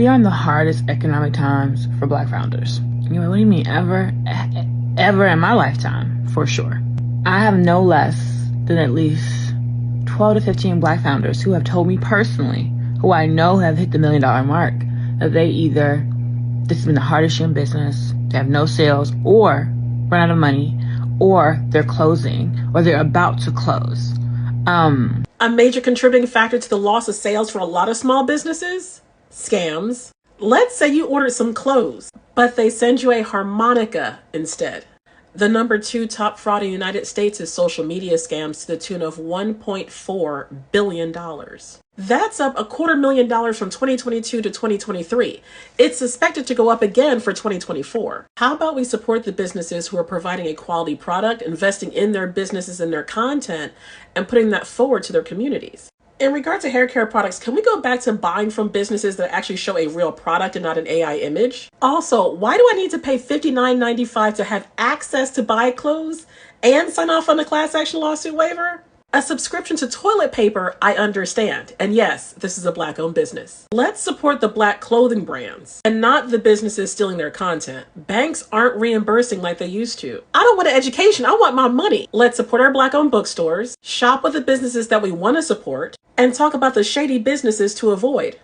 We are in the hardest economic times for Black founders. You know, what do you mean ever? Ever in my lifetime, for sure. I have no less than at least 12 to 15 Black founders who have told me personally, who I know have hit the $1 million mark, that this has been the hardest year in business, they have no sales or run out of money, or they're closing, or they're about to close. A major contributing factor to the loss of sales for a lot of small businesses? Scams. Let's say you ordered some clothes, but they send you a harmonica instead. The number 2 top fraud in the United States is social media scams to the tune of $1.4 billion. That's up $250,000 from 2022 to 2023. It's suspected to go up again for 2024. How about we support the businesses who are providing a quality product, investing in their businesses and their content, and putting that forward to their communities? In regard to hair care products, can we go back to buying from businesses that actually show a real product and not an AI image? Also, why do I need to pay $59.95 to have access to buy clothes and sign off on the class action lawsuit waiver? A subscription to toilet paper, I understand. And yes, this is a Black-owned business. Let's support the Black clothing brands and not the businesses stealing their content. Banks aren't reimbursing like they used to. I don't want an education, I want my money. Let's support our Black-owned bookstores, shop with the businesses that we want to support, and talk about the shady businesses to avoid.